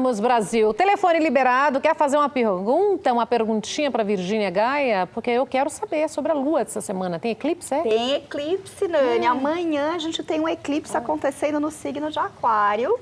Vamos, Brasil. Telefone liberado. Quer fazer uma pergunta, uma perguntinha para Virgínia Gaia? Porque eu quero saber sobre a Lua dessa semana. Tem eclipse, é? Tem eclipse, Nani. Amanhã a gente tem um eclipse acontecendo no signo de Aquário.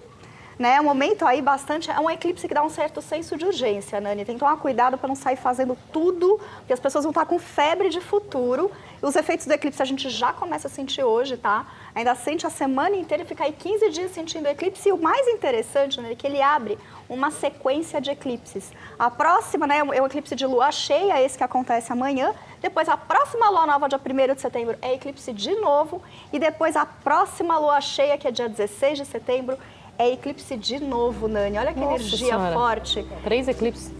Né, um momento aí bastante... É um eclipse que dá um certo senso de urgência, Nani. Tem que tomar cuidado para não sair fazendo tudo, porque as pessoas vão estar com febre de futuro. E os efeitos do eclipse a gente já começa a sentir hoje, tá? Ainda sente a semana inteira e fica aí 15 dias sentindo o eclipse. E o mais interessante, né, é que ele abre uma sequência de eclipses. A próxima, né, é o eclipse de lua cheia, esse que acontece amanhã. Depois, a próxima lua nova, dia 1º de setembro, é eclipse de novo. E depois, a próxima lua cheia, que é dia 16 de setembro, é eclipse de novo, Nani. Olha que energia forte. 3 eclipses.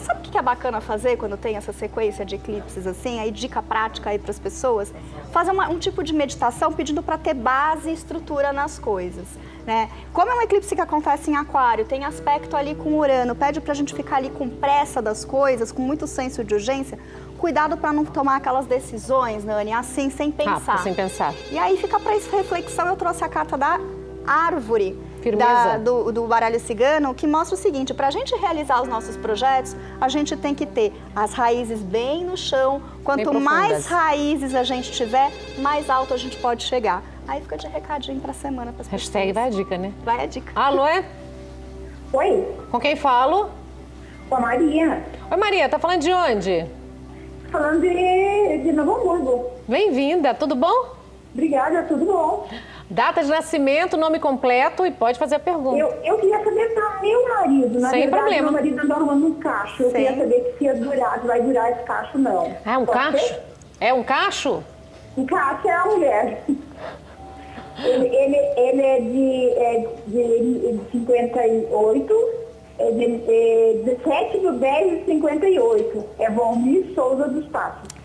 Sabe o que é bacana fazer quando tem essa sequência de eclipses assim? Aí dica prática aí para as pessoas. Fazer um tipo de meditação pedindo para ter base e estrutura nas coisas, né? Como é um eclipse que acontece em Aquário, tem aspecto ali com Urano, pede para a gente ficar ali com pressa das coisas, com muito senso de urgência. Cuidado para não tomar aquelas decisões, Nani, assim, sem pensar. Sem pensar. E aí fica para isso reflexão, eu trouxe a carta da árvore. Do baralho cigano, que mostra o seguinte: para a gente realizar os nossos projetos, a gente tem que ter as raízes bem no chão. Quanto mais raízes a gente tiver, mais alto a gente pode chegar. Aí fica de recadinho para a semana para as pessoas. Hashtag vai a dica, né? Vai a dica. Alô, é? Oi. Com quem falo? Com a Maria. Oi, Maria, tá falando de onde? Falando de Novo Hamburgo. Bem-vinda, tudo bom? Obrigada, tudo bom. Data de nascimento, nome completo e pode fazer a pergunta. Eu queria saber para meu marido. Na Sem verdade, problema. Meu marido anda arrumando um cacho. Eu queria saber se vai durar esse cacho, não. É um cacho? Ser? É um cacho? Um cacho é a mulher. Ele é de 58, é de 17/10/58. É Valmir Souza dos Passos.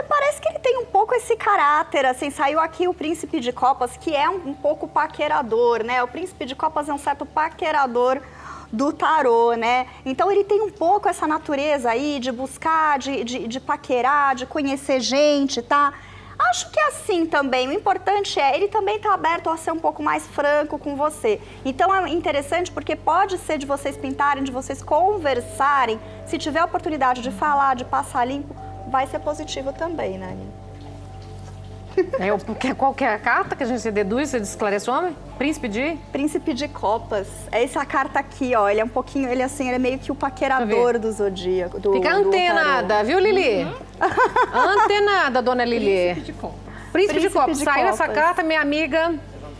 Parece que ele tem um pouco esse caráter, assim, saiu aqui o Príncipe de Copas, que é um pouco paquerador, né? O Príncipe de Copas é um certo paquerador do tarô, né? Então ele tem um pouco essa natureza aí de buscar, de paquerar, de conhecer gente, tá? Acho que é assim também, o importante é, ele também tá aberto a ser um pouco mais franco com você. Então é interessante porque pode ser de vocês pintarem, de vocês conversarem, se tiver a oportunidade de falar, de passar limpo, vai ser positivo também, Nani. Qual que é a carta que a gente deduz, você esclarece o homem? Príncipe de Copas. É essa carta aqui, ó. Ele é um pouquinho, ele é meio que o paquerador do zodíaco. Fica antenada, viu, Lili? Antenada, dona Lili. Príncipe de Copas. Saiu essa carta, minha amiga.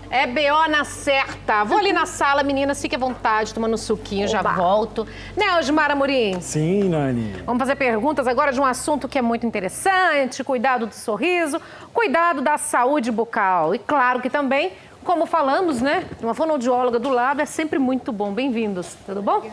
É BO na certa. Vou ali na sala, meninas, fiquem à vontade, tomando um suquinho, já volto. Né, Osmar Amorim? Sim, Nani. Vamos fazer perguntas agora de um assunto que é muito interessante, cuidado do sorriso, cuidado da saúde bucal. E claro que também, como falamos, né, de uma fonoaudióloga do lado, é sempre muito bom. Bem-vindos, tudo bom?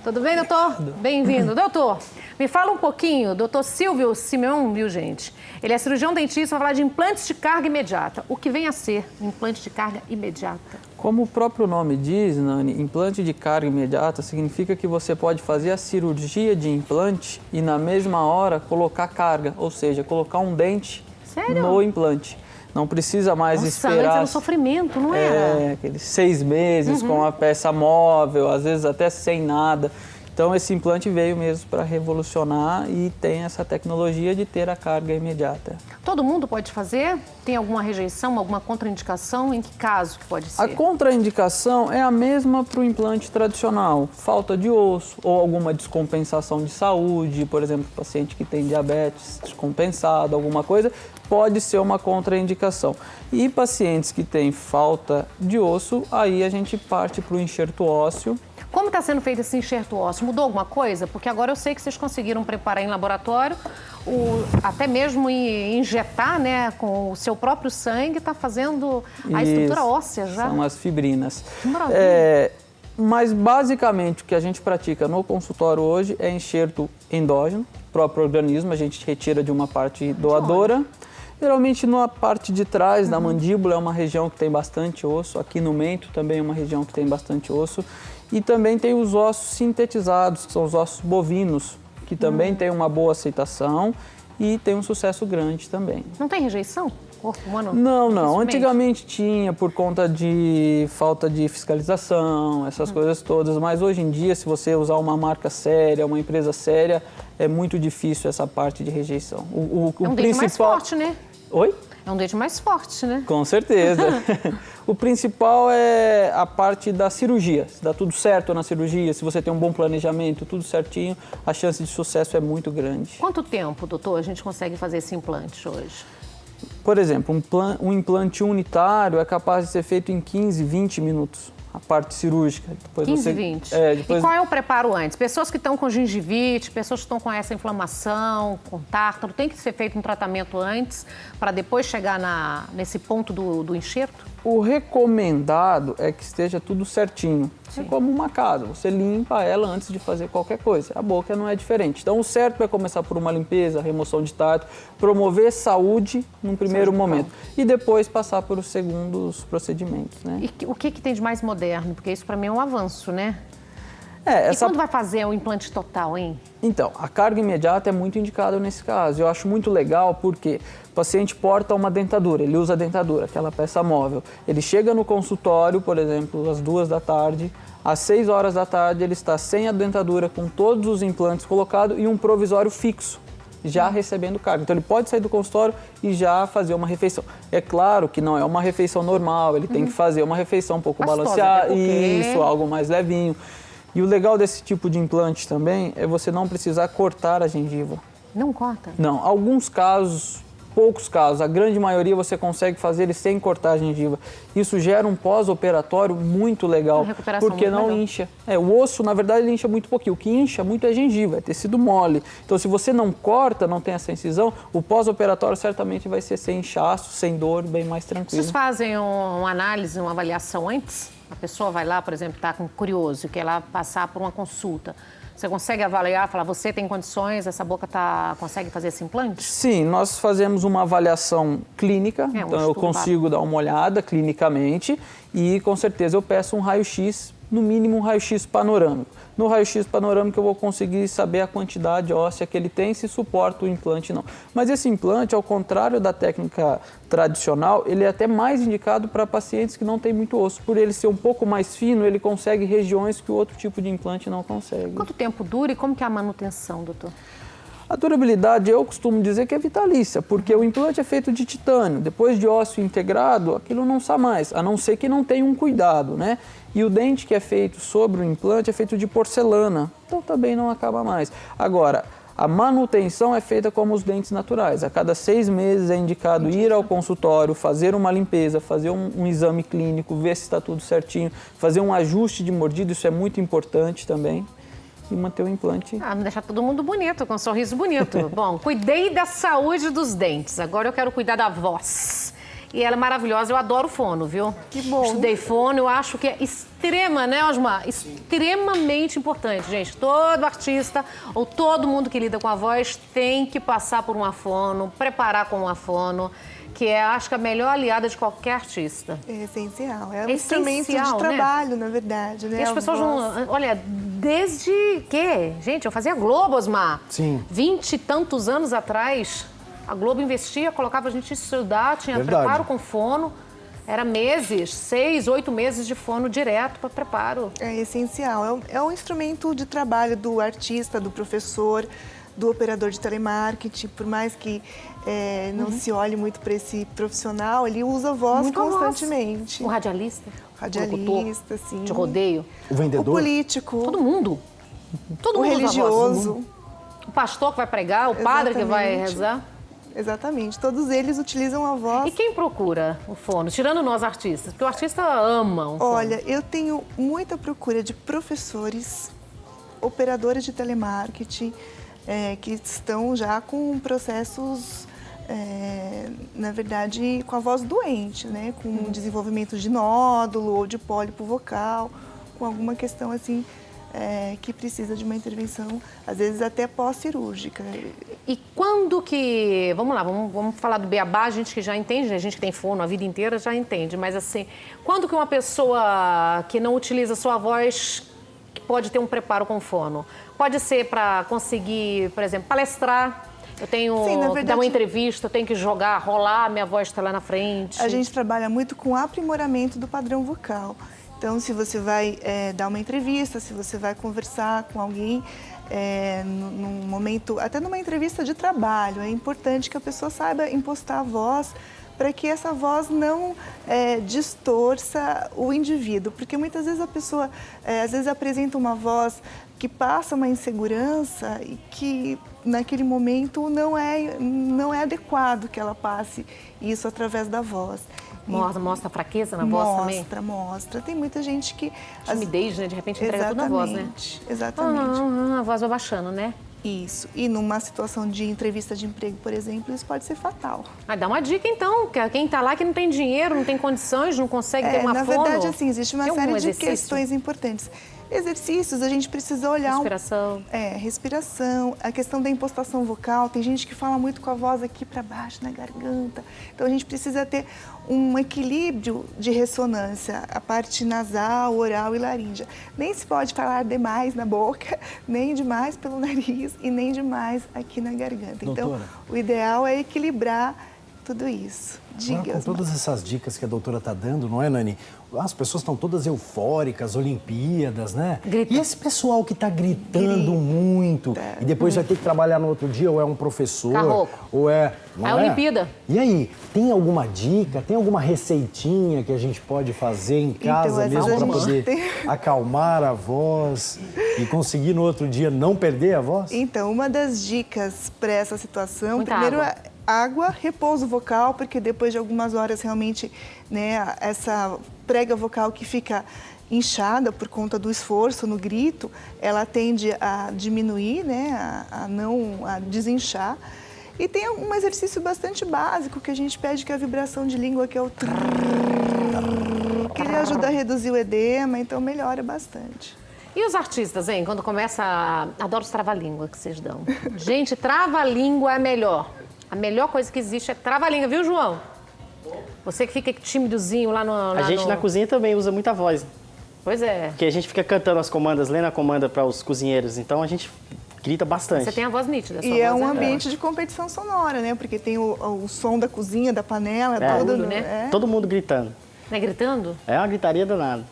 Tudo bem, doutor? Bem-vindo. Doutor, me fala um pouquinho, doutor Silvio Simeon, viu, gente? Ele é cirurgião dentista, vai falar de implantes de carga imediata. O que vem a ser implante de carga imediata? Como o próprio nome diz, Nani, implante de carga imediata significa que você pode fazer a cirurgia de implante e na mesma hora colocar carga, ou seja, colocar um dente no implante. Não precisa mais esperar. Antes era um sofrimento, não era? Aqueles 6 meses com a peça móvel, às vezes até sem nada. Então, esse implante veio mesmo para revolucionar e tem essa tecnologia de ter a carga imediata. Todo mundo pode fazer? Tem alguma rejeição, alguma contraindicação? Em que caso que pode ser? A contraindicação é a mesma para o implante tradicional. Falta de osso ou alguma descompensação de saúde, por exemplo, paciente que tem diabetes descompensado, alguma coisa, pode ser uma contraindicação. E pacientes que têm falta de osso, aí a gente parte para o enxerto ósseo. Como está sendo feito esse enxerto ósseo? Mudou alguma coisa? Porque agora eu sei que vocês conseguiram preparar em laboratório, até mesmo injetar, né, com o seu próprio sangue, está fazendo a estrutura óssea já. São as fibrinas. Que maravilha. Mas basicamente o que a gente pratica no consultório hoje é enxerto endógeno, próprio organismo, a gente retira de uma parte doadora. Geralmente na parte de trás da mandíbula é uma região que tem bastante osso, aqui no mento também é uma região que tem bastante osso. E também tem os ossos sintetizados, que são os ossos bovinos, que também tem uma boa aceitação e tem um sucesso grande também. Não tem rejeição? corpo humano? Não. Dificilmente. Antigamente tinha por conta de falta de fiscalização, essas coisas todas, mas hoje em dia, se você usar uma marca séria, uma empresa séria, é muito difícil essa parte de rejeição. É um dente mais forte, né? Oi? É um dente mais forte, né? Com certeza. O principal é a parte da cirurgia. Se dá tudo certo na cirurgia, se você tem um bom planejamento, tudo certinho, a chance de sucesso é muito grande. Quanto tempo, doutor, a gente consegue fazer esse implante hoje? Por exemplo, um implante unitário é capaz de ser feito em 15, 20 minutos. A parte cirúrgica. Depois 15, 20. Depois... E qual é o preparo antes? Pessoas que estão com gengivite, pessoas que estão com essa inflamação, com tártaro, tem que ser feito um tratamento antes para depois chegar nesse ponto do enxerto? O recomendado é que esteja tudo certinho. É como uma casa, você limpa ela antes de fazer qualquer coisa. A boca não é diferente. Então, o certo é começar por uma limpeza, remoção de tártaro, promover saúde num primeiro momento e depois passar por os segundos procedimentos, né? E o que tem de mais moderno? Porque isso para mim é um avanço, né? E quando vai fazer o implante total, hein? Então, a carga imediata é muito indicada nesse caso. Eu acho muito legal porque o paciente porta uma dentadura, ele usa a dentadura, aquela peça móvel. Ele chega no consultório, por exemplo, às 2 da tarde, às 6 horas da tarde ele está sem a dentadura, com todos os implantes colocados e um provisório fixo, já recebendo carga. Então, ele pode sair do consultório e já fazer uma refeição. É claro que não é uma refeição normal, ele tem que fazer uma refeição um pouco balanceada, isso, algo mais levinho. E o legal desse tipo de implante também é você não precisar cortar a gengiva. Não corta? Não, alguns casos, poucos casos, a grande maioria você consegue fazer ele sem cortar a gengiva. Isso gera um pós-operatório muito legal, porque não incha. O osso, na verdade, ele incha muito pouquinho. O que incha muito é a gengiva, é tecido mole. Então, se você não corta, não tem essa incisão, o pós-operatório certamente vai ser sem inchaço, sem dor, bem mais tranquilo. Vocês fazem uma análise, uma avaliação antes? A pessoa vai lá, por exemplo, está curioso e quer lá passar por uma consulta. Você consegue avaliar, falar, você tem condições, essa boca consegue fazer esse implante? Sim, nós fazemos uma avaliação clínica, então eu consigo dar uma olhada clinicamente e com certeza eu peço um raio-x, no mínimo um raio-x panorâmico. No raio-x panorâmico eu vou conseguir saber a quantidade óssea que ele tem, se suporta o implante ou não. Mas esse implante, ao contrário da técnica tradicional, ele é até mais indicado para pacientes que não têm muito osso. Por ele ser um pouco mais fino, ele consegue regiões que o outro tipo de implante não consegue. Quanto tempo dura e como que é a manutenção, doutor? A durabilidade, eu costumo dizer que é vitalícia, porque o implante é feito de titânio. Depois de ósseo integrado, aquilo não sai mais, a não ser que não tenha um cuidado, né? E o dente que é feito sobre o implante é feito de porcelana, então também não acaba mais. Agora, a manutenção é feita como os dentes naturais. A cada 6 meses é indicado ir ao consultório, fazer uma limpeza, fazer um exame clínico, ver se está tudo certinho, fazer um ajuste de mordida, isso é muito importante também. E manter o implante. Não deixar todo mundo bonito, com um sorriso bonito. Bom, cuidei da saúde dos dentes, agora eu quero cuidar da voz. E ela é maravilhosa, eu adoro fono, viu? Que bom. Estudei fono, eu acho que é né, Osmar? Extremamente importante, gente. Todo artista ou todo mundo que lida com a voz tem que passar por uma fono, preparar com uma fono, que é, acho que a melhor aliada de qualquer artista. É essencial. É um instrumento de trabalho, né? Na verdade, né? E as pessoas não... Olha, desde que... Gente, eu fazia Globo, Osmar. Sim. 20 e tantos anos atrás, a Globo investia, colocava a gente estudar, tinha preparo com fono. Era meses, 6, 8 meses de fono direto para preparo. É essencial. É um instrumento de trabalho do artista, do professor, do operador de telemarketing. Por mais que não se olhe muito para esse profissional, ele usa a voz muito constantemente. O radialista? O radialista, sim. De rodeio? O vendedor? O político. Todo mundo. Todo o mundo religioso. O pastor que vai pregar, o padre que vai rezar. Exatamente. Todos eles utilizam a voz. E quem procura o fono? Tirando nós artistas, porque o artista ama um fono. Olha, eu tenho muita procura de professores, operadores de telemarketing, que estão já com processos, na verdade, com a voz doente, né? Com desenvolvimento de nódulo ou de pólipo vocal, com alguma questão assim que precisa de uma intervenção, às vezes até pós-cirúrgica. E quando que... Vamos lá, vamos falar do beabá, a gente que já entende, a gente que tem fono a vida inteira já entende, mas assim, quando que uma pessoa que não utiliza sua voz pode ter um preparo com fono? Pode ser para conseguir, por exemplo, palestrar, Eu tenho Sim, na que dar verdade- uma entrevista, eu tenho que jogar, rolar, minha voz está lá na frente. A gente trabalha muito com o aprimoramento do padrão vocal. Então, se você vai dar uma entrevista, se você vai conversar com alguém num momento, até numa entrevista de trabalho, é importante que a pessoa saiba impostar a voz para que essa voz não distorça o indivíduo. Porque muitas vezes a pessoa, às vezes, apresenta uma voz que passa uma insegurança e que naquele momento não é adequado que ela passe isso através da voz. Mostra fraqueza na voz também? Mostra. Tem muita gente que... Timidez, né? De repente entrega tudo na voz, né? Exatamente. A voz vai baixando, né? Isso. E numa situação de entrevista de emprego, por exemplo, isso pode ser fatal. Dá uma dica, então. Que quem está lá que não tem dinheiro, não tem condições, não consegue ter uma na fono. verdade, assim, existe uma Tem algum série de exercício? questões importantes. Exercícios, a gente precisa olhar... Respiração. Respiração, a questão da impostação vocal. Tem gente que fala muito com a voz aqui para baixo, na garganta. Então, a gente precisa ter um equilíbrio de ressonância, a parte nasal, oral e laríngea. Nem se pode falar demais na boca, nem demais pelo nariz e nem demais aqui na garganta. Então, Doutora. o ideal é equilibrar tudo isso. Agora, com todas essas dicas que a doutora está dando, não é, Nani? As pessoas estão todas eufóricas, Olimpíadas, né? Grita. E esse pessoal que está gritando muito e depois vai ter que trabalhar no outro dia, ou é um professor, Carroco. ou é... Não É a Olimpíada. E aí, tem alguma dica, tem alguma receitinha que a gente pode fazer em casa às mesmo vezes para a gente poder tem- acalmar a voz e conseguir no outro dia não perder a voz? Então, uma das dicas para essa situação, Muita primeiro água. é água, repouso vocal, porque depois de algumas horas realmente, né, essa prega vocal que fica inchada por conta do esforço no grito, ela tende a diminuir, né, a desinchar. E tem um exercício bastante básico que a gente pede, que é a vibração de língua, que é o trrr, que ele ajuda a reduzir o edema, então melhora bastante. E os artistas, hein? Quando começa Adoro os trava-língua que vocês dão. Gente, trava-língua é a melhor. A melhor coisa que existe é trava-língua, viu, João? Você que fica tímidozinho lá no... A gente na cozinha também usa muita voz, Pois é. porque a gente fica cantando as comandas, lendo a comanda para os cozinheiros, então a gente grita bastante. Você tem a voz nítida, a sua E é voz um ambiente de competição sonora, né? Porque tem o som da cozinha, da panela, tudo, Barulho, né? Todo mundo gritando. Não é gritando? É uma gritaria danada.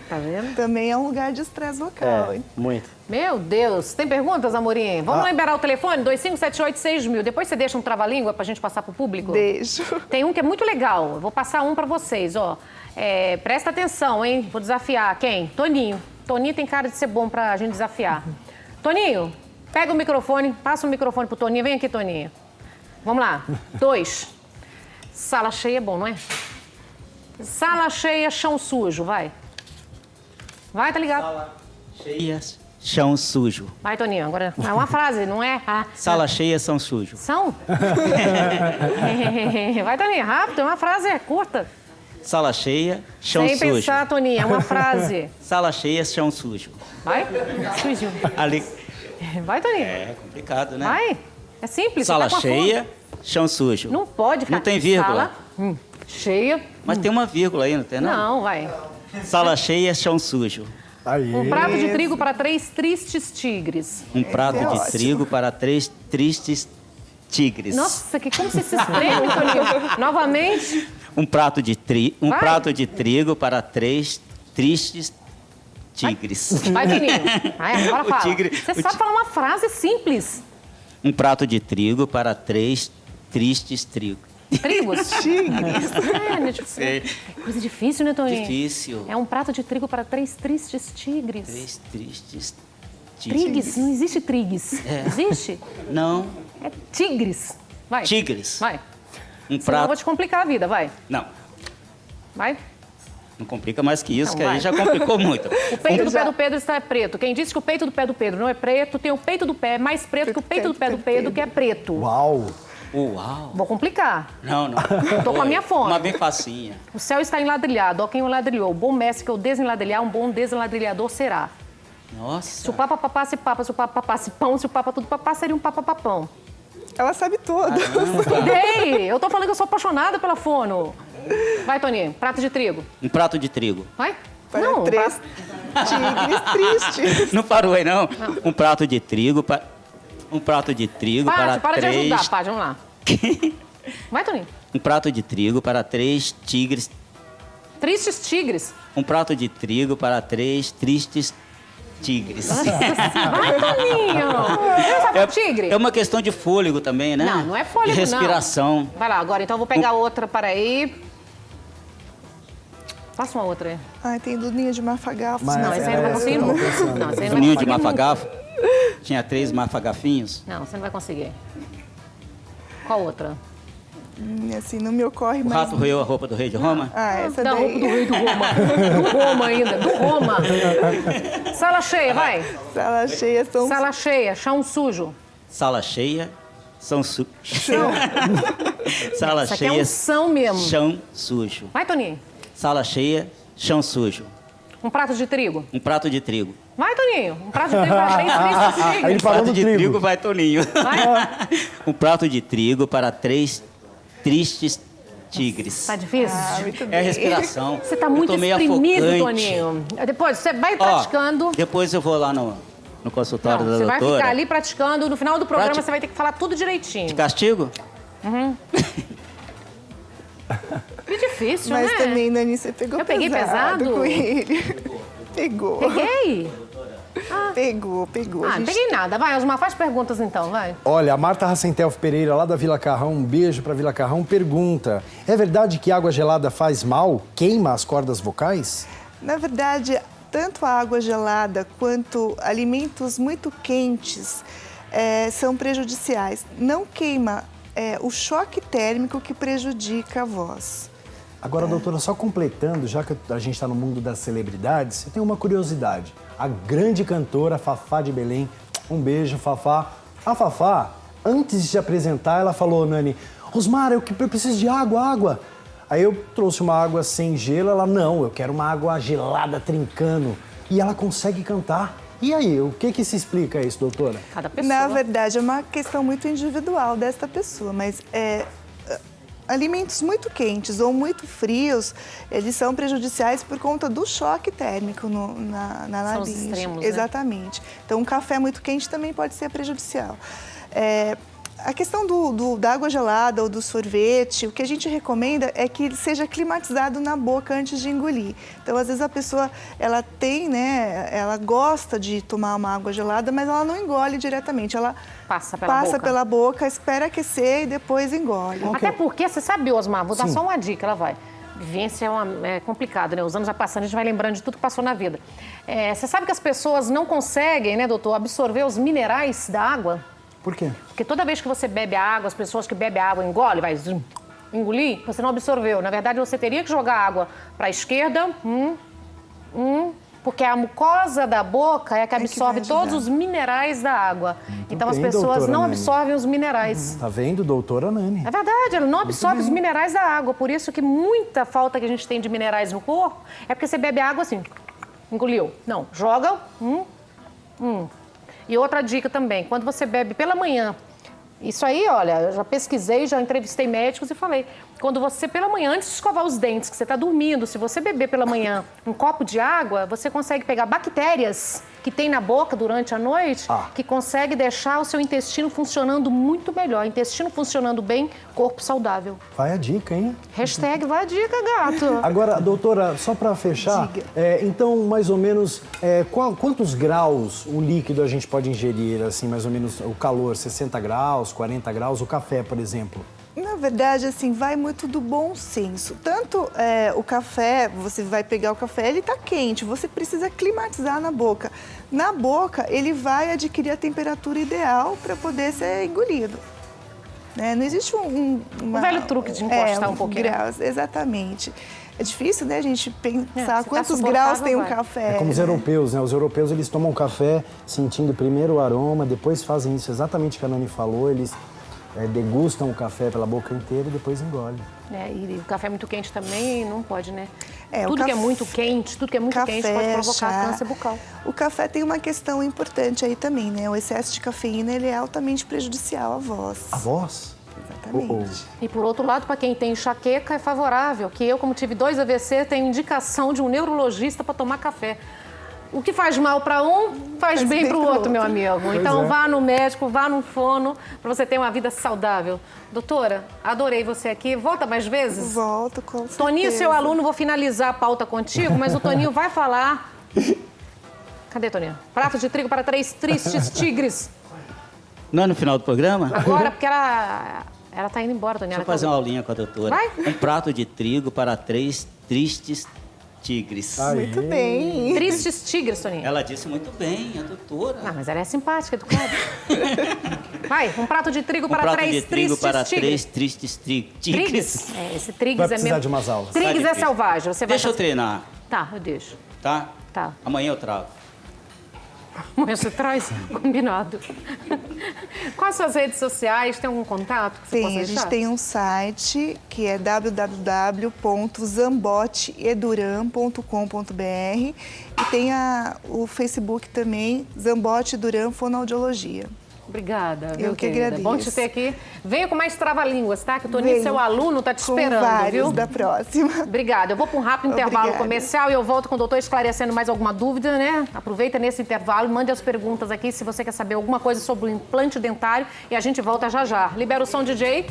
Tá vendo? Também é um lugar de estresse vocal. É, hein? muito. Meu Deus. Tem perguntas, Amorim? Vamos liberar o telefone? 2578-6000. Depois você deixa um trava-língua pra gente passar pro público? Deixo. Tem um que é muito legal. Eu vou passar um pra vocês, ó. Presta atenção, hein? Vou desafiar. Quem? Toninho. Toninho tem cara de ser bom pra gente desafiar. Toninho, pega o microfone, passa o microfone pro Toninho. Vem aqui, Toninho. Vamos lá. 2. Sala cheia é bom, não é? Sala cheia, chão sujo, vai. Vai, tá ligado? Cheia, chão sujo. Vai, Toninho, agora é uma frase, não é? Sala cheia, são sujo. São? Vai, Toninho, rápido, é uma frase, é curta. Sala cheia, chão Sem sujo. pensar, Toninho, é uma frase. Sala cheia, chão sujo. Vai? Sujo. Ali Vai, Toninho. é complicado, né? Vai. É simples. Sala você tá com a cheia, fome. chão sujo. Não pode ficar Não tem aqui, vírgula. Sala, cheia. Mas tem uma vírgula aí, não tem não? Não, vai. Sala cheia, chão sujo. Aí. Um prato de trigo para 3 tristes tigres. Um prato de ótimo. trigo para 3 tristes tigres. Nossa, como você se espreme, Toninho? Novamente. Um prato de Vai. prato de trigo para 3 tristes tigres. Vai, Toninho. Vai, agora O fala. tigre- Você o sabe ti- falar uma frase simples. Um prato de trigo para 3 tristes trigos. Trigos. Tigres. Né, tipo, Sei. é coisa difícil, né, Toninho? Difícil. É um prato de trigo para 3 tristes tigres. 3 tristes tigres. Trigues? Não existe trigues. Existe? Não. É tigres. Vai. Tigres. Vai. Um Senão eu prato. vou te complicar a vida, vai. Não. Vai. Não complica mais que isso, Então que vai. aí já complicou muito. O peito do pé do Pedro está preto. Quem disse que o peito do pé do Pedro não é preto, tem o peito do pé mais preto que o peito do pé do Pedro, que é preto. Uau! Uau. Vou complicar. Não, não. Tô com a minha fome. Uma bem facinha. O céu está enladrilhado, ó quem o ladrilhou. O bom mestre que eu desenladrilhar, um bom desenladrilhador será. Se o Nossa. papa papasse papa, se o papa papasse pão, se o papa tudo papá, seria um papa papão. Ela sabe tudo. Estudei! Eu tô falando que eu sou apaixonada pela fono. Vai, Toninho, prato de trigo. Um prato de trigo. Vai? Para Não, 3 tigres tristes. Não parou aí, não? Um prato de trigo para... Um prato de trigo Para para de ajudar, 3... Paty, vamos lá. Vai, Toninho. Um prato de trigo para 3 tigres. Tristes tigres. Um prato de trigo para 3 tristes tigres. Vai, Toninho. Você sabe o tigre? É uma questão de fôlego também, né? Não, não é fôlego, de respiração. não. Vai lá, agora então eu vou pegar outra, para aí. Faça uma outra aí. Ai, tem do ninho de mafagafo. Mas Não, esse aí não vai conseguir nunca. Não, esse aí não O vai ninho conseguir de nunca. mafagafo. Tinha 3 mafagafinhos. Não, você não vai conseguir. Qual outra? Assim, não me ocorre O mais. rato roeu a roupa do rei de Roma. Ah, essa Da daí. roupa do rei do Roma. Do Roma ainda, do Roma. Sala cheia, vai. Sala cheia são... Sala cheia, chão sujo. Sala cheia, são sujo. Sala Isso aqui é cheia, um são mesmo. chão sujo. Vai, Toninho. Sala cheia, chão sujo. Um prato de trigo. Um prato de trigo. Vai, Toninho. Um prato de trigo para três tristes Aí ele tigres. parou Prato no de trigo. trigo vai Toninho. Vai. Um prato de trigo para 3 tristes tigres. Tá difícil? É a respiração. Você tá Eu muito tô meio exprimido, afogante. Toninho. Depois, você vai Ó, praticando. depois eu vou lá no consultório Não, da você vai doutora. ficar ali praticando. No final do programa, Prati- você vai ter que falar tudo direitinho. Castigo? Que difícil, Mas né? também, Nani, você pegou Eu peguei pesado? com ele. Pegou. Peguei? Pegou. Ah, A não gente- peguei nada. Vai, Osmar, faz perguntas então, vai. Olha, a Marta Racentelf Pereira, lá da Vila Carrão, um beijo pra Vila Carrão, pergunta: é verdade que água gelada faz mal, queima as cordas vocais? Na verdade, tanto a água gelada quanto alimentos muito quentes são prejudiciais. Não queima, o choque térmico que prejudica a voz. Agora, doutora, só completando, já que a gente está no mundo das celebridades, eu tenho uma curiosidade. A grande cantora Fafá de Belém, um beijo, Fafá. A Fafá, antes de se apresentar, ela falou, Nani, Osmar, eu preciso de água. Aí eu trouxe uma água sem gelo, ela, não, eu quero uma água gelada, trincando. E ela consegue cantar. E aí, o que se explica isso, doutora? Cada pessoa. Na verdade, é uma questão muito individual desta pessoa, mas alimentos muito quentes ou muito frios, eles são prejudiciais por conta do choque térmico na São os laringe. extremos, né? Exatamente. Então, um café muito quente também pode ser prejudicial. A questão da água gelada ou do sorvete, o que a gente recomenda é que ele seja climatizado na boca antes de engolir. Então, às vezes a pessoa, ela tem, né, ela gosta de tomar uma água gelada, mas ela não engole diretamente. Ela Passa pela boca. pela boca, espera aquecer e depois engole. Até porque, você sabe, Osmar, vou dar Sim. só uma dica, ela vai. Vivência é complicado, né? Os anos já passando, a gente vai lembrando de tudo que passou na vida. Você sabe que as pessoas não conseguem, né, doutor, absorver os minerais da água? Por quê? Porque toda vez que você bebe água, as pessoas que bebem água engolem, vai engolir, você não absorveu. Na verdade, você teria que jogar água para a esquerda, porque a mucosa da boca é a que absorve vai todos ajudar. os minerais da água. Então, as bem, pessoas doutora não Nani. absorvem os minerais. Tá vendo, doutora Nani? É verdade, ela não absorve os minerais da água. Por isso que muita falta que a gente tem de minerais no corpo é porque você bebe água assim, engoliu. Não, joga, E outra dica também, quando você bebe pela manhã, isso aí, olha, eu já pesquisei, já entrevistei médicos e falei, quando você pela manhã, antes de escovar os dentes, que você está dormindo, se você beber pela manhã um copo de água, você consegue pegar bactérias que tem na boca durante a noite, que consegue deixar o seu intestino funcionando muito melhor. Intestino funcionando bem, corpo saudável. Vai a dica, hein? Hashtag vai a dica, gato. Agora, doutora, só para fechar, então, mais ou menos, quantos graus o líquido a gente pode ingerir, assim, mais ou menos, o calor, 60 graus, 40 graus, o café, por exemplo? Na verdade, assim, vai muito do bom senso. Tanto o café, você vai pegar o café, ele está quente, você precisa climatizar na boca. Na boca, ele vai adquirir a temperatura ideal para poder ser engolido. Né? Não existe um velho truque de encostar um pouquinho, né? Graus, exatamente. É difícil, né, a gente pensar se tá quantos graus tem um suportável, vai. café. É como os europeus, né? Os europeus, eles tomam café sentindo primeiro o aroma, depois fazem isso exatamente o que a Nani falou, eles degustam o café pela boca inteira e depois engolem. E o café muito quente também não pode, né? O Tudo que é café- muito quente, tudo que é muito quente pode provocar chá. câncer bucal. O café tem uma questão importante aí também, né? O excesso de cafeína, ele é altamente prejudicial à voz. A voz? Exatamente. E por outro lado, para quem tem enxaqueca, é favorável, que eu, como tive 2 AVC, tenho indicação de um neurologista para tomar café. O que faz mal para um, faz bem para o outro, meu amigo. Então vá no médico, vá no fono, para você ter uma vida saudável. Doutora, adorei você aqui. Volta mais vezes? Volto, com certeza. Toninho, seu aluno, vou finalizar a pauta contigo, mas o Toninho vai falar... Cadê, Toninho? Prato de trigo para 3 tristes tigres. Não é no final do programa? Agora, porque ela tá indo embora, Toninho. Deixa eu fazer uma aulinha com a doutora. Vai. Um prato de trigo para 3 tristes tigres. Muito bem. Tristes tigres, Toninho. Ela disse muito bem, a doutora. Ah, mas ela é simpática, educada. Vai, um prato de trigo Um para prato 3 de trigo tristes para tigres. 3 tristes tigres. Trigues? É, esse trigues Vai é precisar mesmo. de umas aulas. Trigues Tá é difícil. selvagem. Você vai Deixa eu fazer... treinar, Tá, eu deixo. tá? Tá. Amanhã eu trago. Amanhã você traz? Combinado. Quais as suas redes sociais? Tem algum contato que você possa Tem, a deixar? gente tem um site que é www.zamboteeduran.com.br e tem o Facebook também, Zambote Duran Fonoaudiologia. Obrigada, Eu viu, que querida? agradeço. Bom te ter aqui. Venha com mais trava-línguas, tá? Que o Toninho, Venho. seu aluno, tá te Com esperando, vários viu? da próxima. Obrigada. Eu vou para um rápido intervalo Obrigada. comercial e eu volto com o doutor esclarecendo mais alguma dúvida, né? Aproveita nesse intervalo, mande as perguntas aqui se você quer saber alguma coisa sobre o implante dentário e a gente volta já já. Libera o som, DJ.